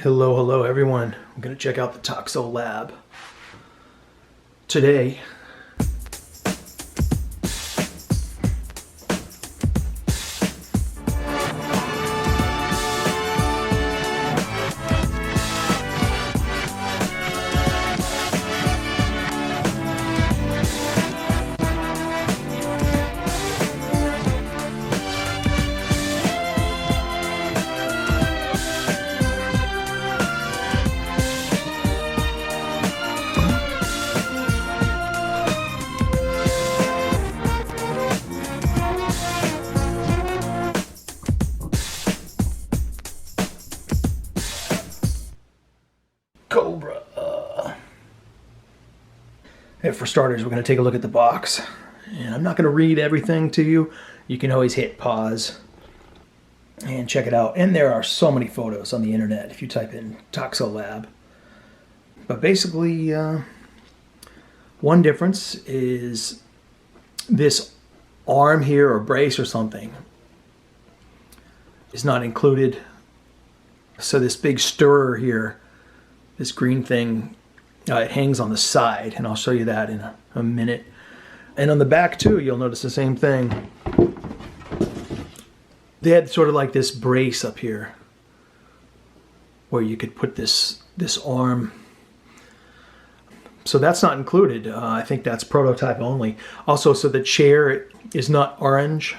Hello everyone. I'm going to check out the Toxo-Lab today. Cobra. And for starters, we're going to take a look at the box. And I'm not going to read everything to you. You can always hit pause and check it out. And there are so many photos on the internet if you type in Toxo-Lab. But basically, one difference is this arm here, or brace or something, is not included. So this big stirrer here, this green thing, it hangs on the side, and I'll show you that in a minute. And on the back too, you'll notice the same thing. They had sort of like this brace up here where you could put this arm. So that's not included. I think that's prototype only. Also, so the chair is not orange.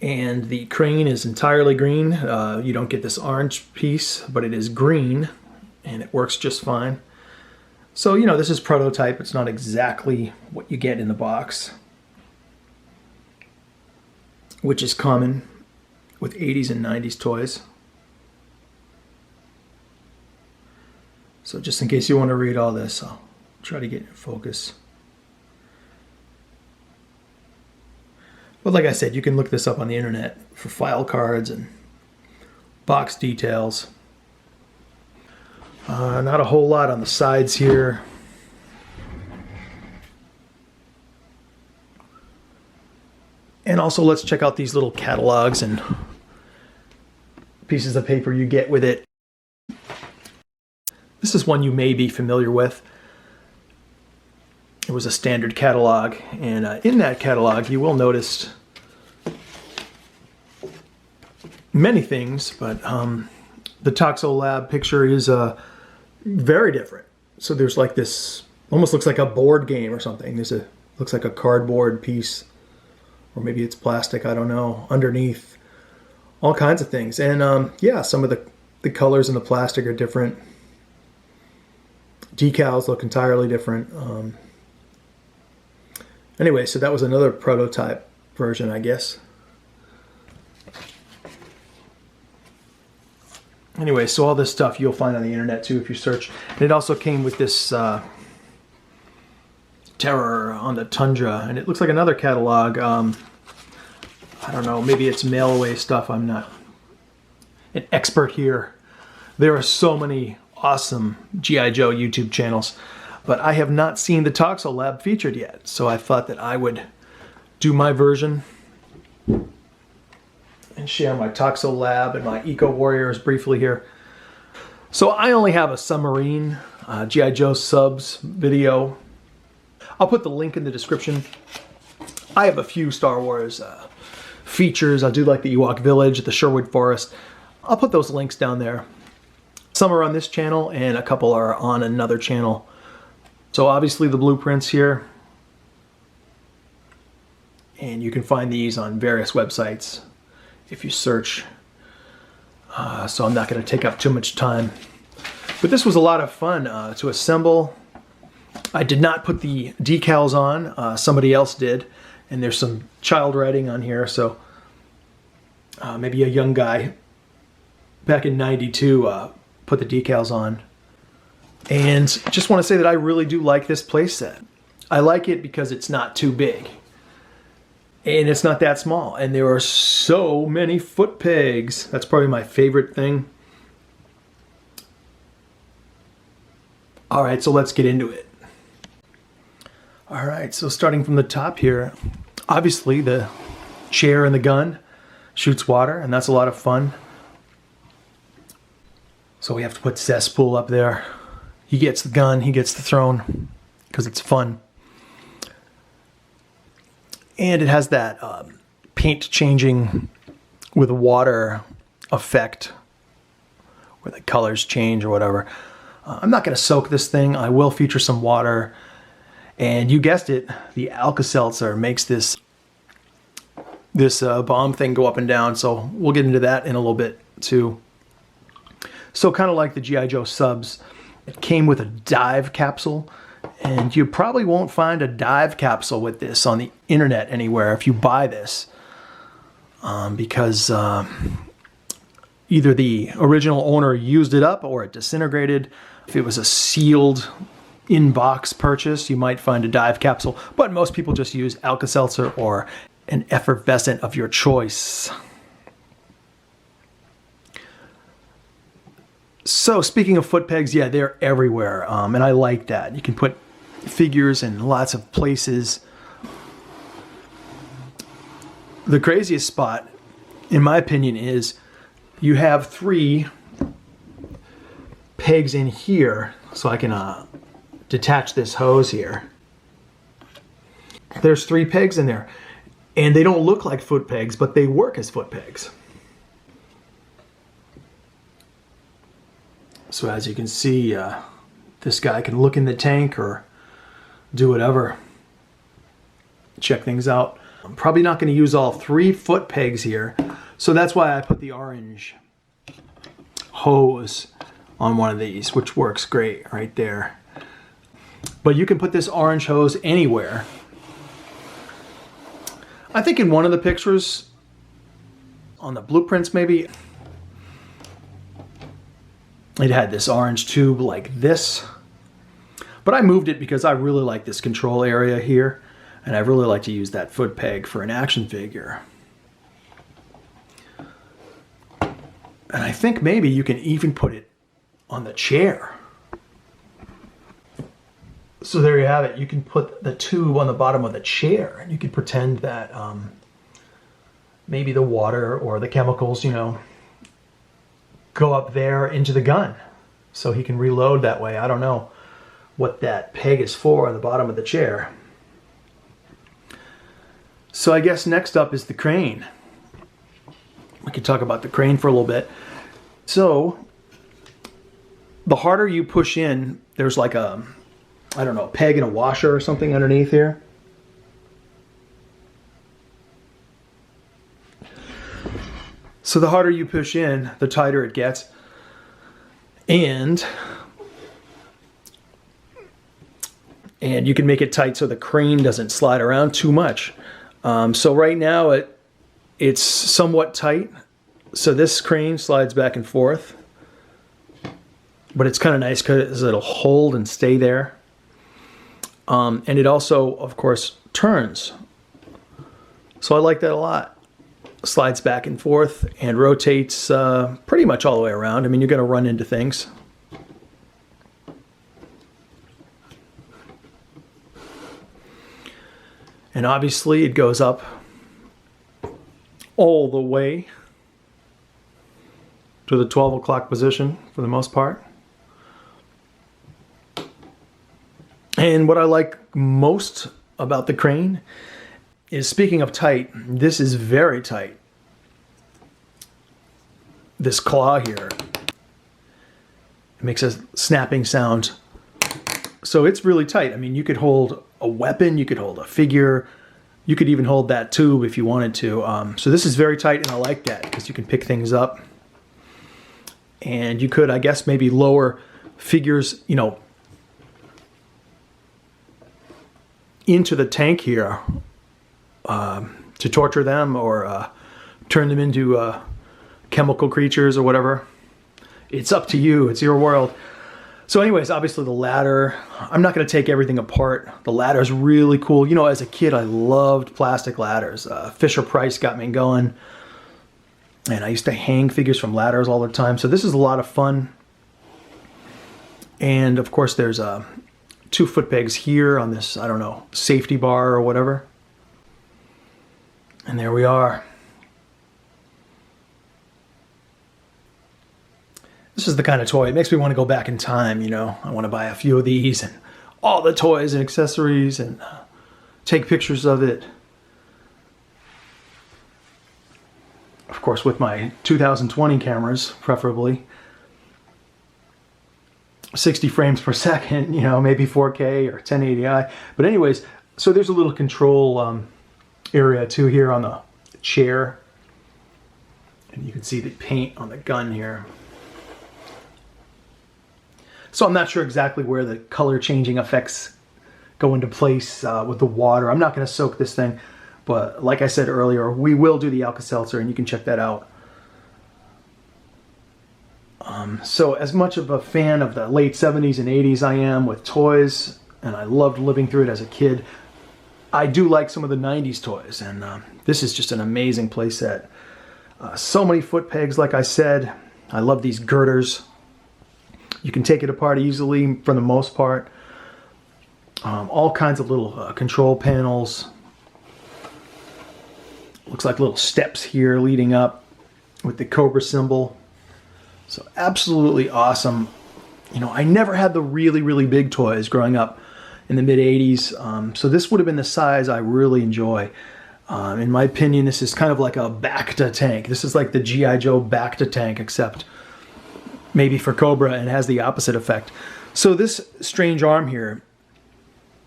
And the crane is entirely green. You don't get this orange piece, but it is green, and it works just fine. So, you know, this is prototype. It's not exactly what you get in the box, which is common with 80s and 90s toys. So just in case you want to read all this, I'll try to get in focus. But like I said, you can look this up on the internet for file cards and box details. Not a whole lot on the sides here. And also let's check out these little catalogs and pieces of paper you get with it. This is one you may be familiar with. It was a standard catalog, and in that catalog you will notice many things, but the Toxo-Lab picture is very different. So there's like this, almost looks like a board game or something. Looks like a cardboard piece, or maybe it's plastic, I don't know, underneath. All kinds of things. And yeah, some of the colors in the plastic are different. Decals look entirely different. Anyway, so that was another prototype version, I guess. Anyway, so all this stuff you'll find on the internet too if you search. And it also came with this Terror on the Tundra, and it looks like another catalog. I don't know, maybe it's mail away stuff. I'm not an expert here. There are so many awesome G.I. Joe YouTube channels, but I have not seen the Toxo-Lab featured yet, so I thought that I would do my version and share my Toxo-Lab and my Eco Warriors briefly here. So I only have a submarine G.I. Joe subs video. I'll put the link in the description. I have a few Star Wars features. I do like the Ewok Village, the Sherwood Forest. I'll put those links down there. Some are on this channel and a couple are on another channel. So obviously the blueprints here, and you can find these on various websites if you search. So I'm not going to take up too much time. But this was a lot of fun to assemble. I did not put the decals on, somebody else did, and there's some child writing on here, so maybe a young guy back in '92 put the decals on. And just want to say that I really do like this playset. I like it because it's not too big. And it's not that small. And there are so many foot pegs. That's probably my favorite thing. All right, so let's get into it. All right, so starting from the top here, obviously the chair and the gun shoots water, and that's a lot of fun. So we have to put cesspool up there. He gets the gun, he gets the throne, because it's fun. And it has that paint changing with water effect, where the colors change or whatever. I'm not going to soak this thing. I will feature some water. And you guessed it, the Alka-Seltzer makes this bomb thing go up and down. So we'll get into that in a little bit too. So kind of like the G.I. Joe subs, it came with a dive capsule. And you probably won't find a dive capsule with this on the internet anywhere if you buy this. Because either the original owner used it up or it disintegrated. If it was a sealed in-box purchase, you might find a dive capsule. But most people just use Alka-Seltzer or an effervescent of your choice. So speaking of foot pegs, yeah, they're everywhere. And I like that. You can put figures in lots of places. The craziest spot, in my opinion, is you have 3 pegs in here, so I can detach this hose here. There's 3 pegs in there, and they don't look like foot pegs, but they work as foot pegs. So as you can see, this guy can look in the tank or do whatever. Check things out. I'm probably not going to use all 3 foot pegs here, so that's why I put the orange hose on one of these, which works great right there. But you can put this orange hose anywhere. I think in one of the pictures, on the blueprints maybe, it had this orange tube like this. But I moved it because I really like this control area here, and I really like to use that foot peg for an action figure. And I think maybe you can even put it on the chair. So there you have it. You can put the tube on the bottom of the chair, and you can pretend that maybe the water or the chemicals, you know, go up there into the gun, so he can reload that way. I don't know what that peg is for on the bottom of the chair. So I guess next up is the crane. We could talk about the crane for a little bit. So the harder you push in, there's like a, I don't know, a peg and a washer or something underneath here. So the harder you push in, the tighter it gets. And you can make it tight so the crane doesn't slide around too much. So right now it's somewhat tight. So this crane slides back and forth. But it's kind of nice because it'll hold and stay there. And it also, of course, turns. So I like that a lot. Slides back and forth and rotates pretty much all the way around. I mean, you're going to run into things. And obviously it goes up all the way to the 12 o'clock position for the most part. And what I like most about the crane is, speaking of tight, this is very tight. This claw here, it makes a snapping sound. So it's really tight. I mean, you could hold a weapon, you could hold a figure, you could even hold that tube if you wanted to. So this is very tight, and I like that because you can pick things up. And you could, I guess, maybe lower figures, you know, into the tank here to torture them or turn them into chemical creatures or whatever. It's up to you. It's your world. So anyways, obviously the ladder, I'm not going to take everything apart. The ladder is really cool. You know, as a kid, I loved plastic ladders. Fisher-Price got me going. And I used to hang figures from ladders all the time. So this is a lot of fun. And of course, there's 2 foot pegs here on this, I don't know, safety bar or whatever. And there we are. This is the kind of toy, it makes me want to go back in time, you know. I want to buy a few of these and all the toys and accessories and take pictures of it. Of course, with my 2020 cameras, preferably. 60 frames per second, you know, maybe 4K or 1080i. But anyways, so there's a little control area too here on the chair. And you can see the paint on the gun here. So I'm not sure exactly where the color changing effects go into place with the water. I'm not going to soak this thing, but like I said earlier, we will do the Alka-Seltzer and you can check that out. So as much of a fan of the late 70s and 80s I am with toys, and I loved living through it as a kid, I do like some of the 90s toys, and this is just an amazing playset. So many foot pegs, like I said. I love these girders. You can take it apart easily for the most part. All kinds of little control panels. Looks like little steps here leading up with the Cobra symbol. So absolutely awesome. You know, I never had the really, really big toys growing up in the mid 80s. So this would have been the size I really enjoy. In my opinion, this is kind of like a Bacta tank. This is like the G.I. Joe Bacta tank, except maybe for Cobra, and has the opposite effect. So this strange arm here,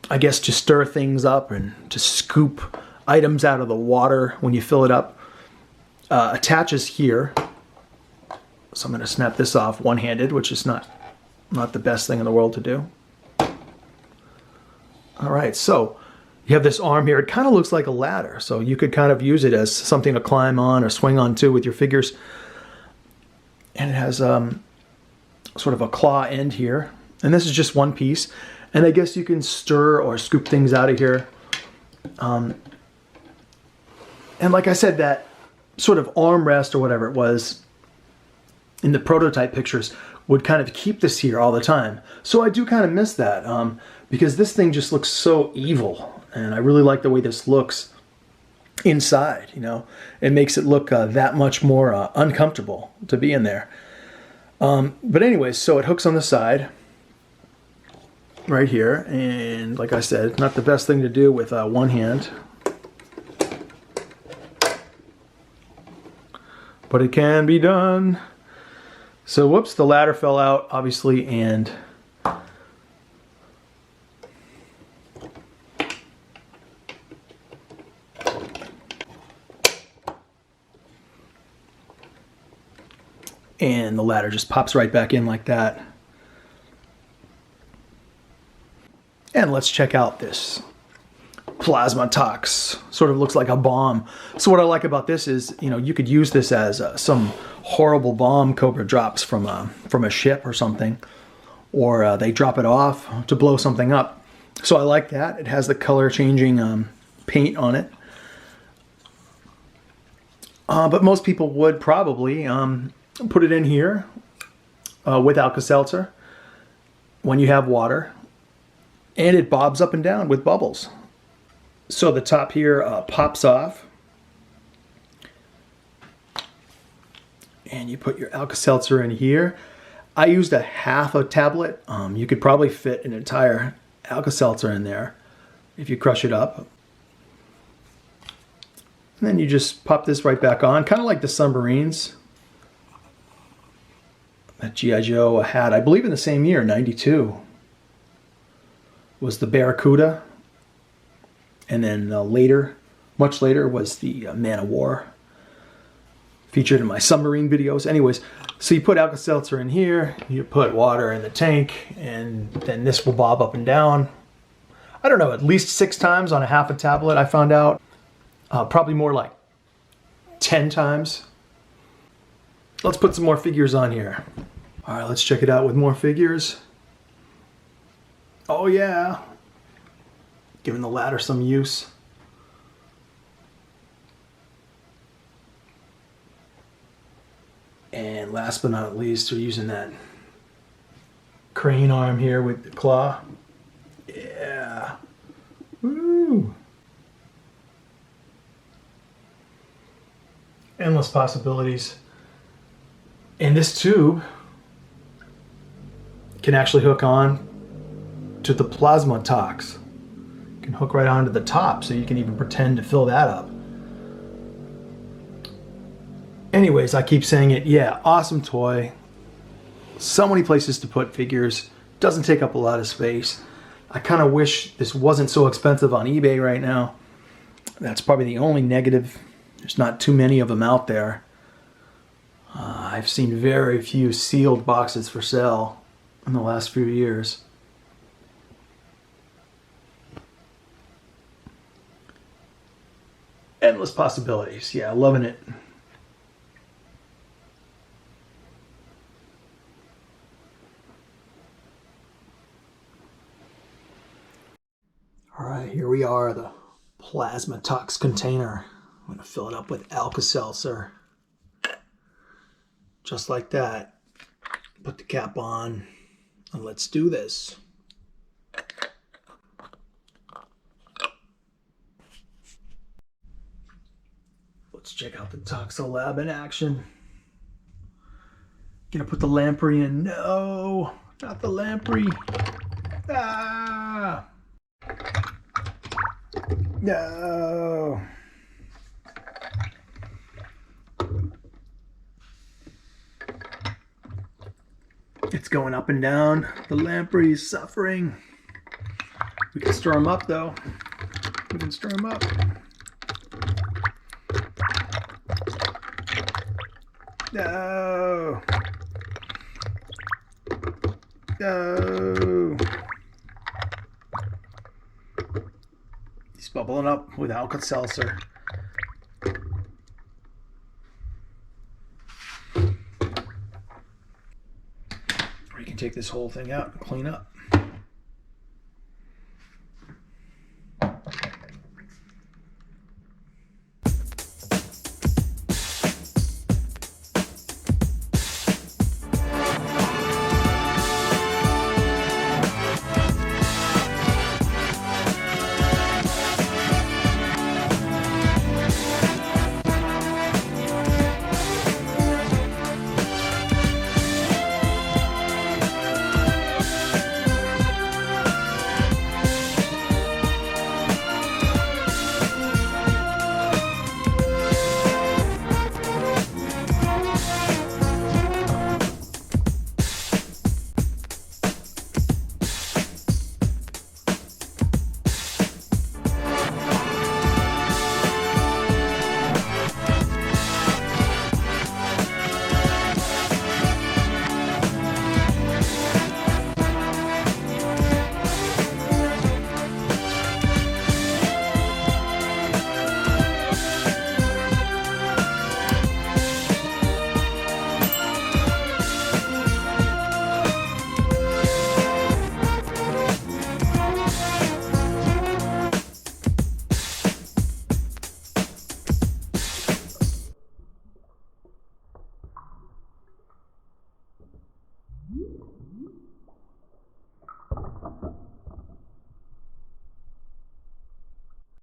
I guess to stir things up and to scoop items out of the water when you fill it up, attaches here. So I'm going to snap this off one-handed, which is not the best thing in the world to do. All right, so you have this arm here. It kind of looks like a ladder, so you could kind of use it as something to climb on or swing on to with your figures. And it has sort of a claw end here. And this is just one piece. And I guess you can stir or scoop things out of here. And like I said, that sort of armrest or whatever it was in the prototype pictures would kind of keep this here all the time. So I do kind of miss that because this thing just looks so evil. And I really like the way this looks inside, you know. It makes it look that much more uncomfortable to be in there. But anyways, so it hooks on the side right here. And like I said, not the best thing to do with one hand. But it can be done. So whoops, the ladder fell out, obviously, and the ladder just pops right back in like that. And let's check out this plasma tox. Sort of looks like a bomb. So what I like about this is, you know, you could use this as some horrible bomb Cobra drops from a ship or something, or they drop it off to blow something up. So I like that. It has the color changing paint on it. But most people would probably put it in here with Alka-Seltzer when you have water, and it bobs up and down with bubbles. So the top here pops off, and you put your Alka-Seltzer in here. I used a half a tablet. You could probably fit an entire Alka-Seltzer in there if you crush it up. And then you just pop this right back on, kind of like the submarines that G.I. Joe had, I believe in the same year, 92, was the Barracuda. And then later, much later, was the Man of War, featured in my submarine videos. Anyways, so you put Alka-Seltzer in here, you put water in the tank, and then this will bob up and down. I don't know, at least 6 times on a half a tablet, I found out. Probably more like 10 times. Let's put some more figures on here. All right, let's check it out with more figures. Oh yeah. Giving the ladder some use. And last but not least, we're using that crane arm here with the claw. Yeah. Woo. Endless possibilities. And this tube can actually hook on to the plasma tox. You can hook right onto the top, so you can even pretend to fill that up. Anyways, I keep saying it. Yeah, awesome toy. So many places to put figures. Doesn't take up a lot of space. I kind of wish this wasn't so expensive on eBay right now. That's probably the only negative. There's not too many of them out there. I've seen very few sealed boxes for sale in the last few years. Endless possibilities. Yeah, loving it. All right, here we are, the plasma tox container. I'm gonna fill it up with Alka-Seltzer. Just like that. Put the cap on and let's do this. Let's check out the Toxo-Lab in action. Gonna put the lamprey in. No, not the lamprey. Ah! No. It's going up and down. The lamprey is suffering. We can stir him up though. We can stir him up. No. No. He's bubbling up with Alka-Seltzer. We can take this whole thing out and clean up.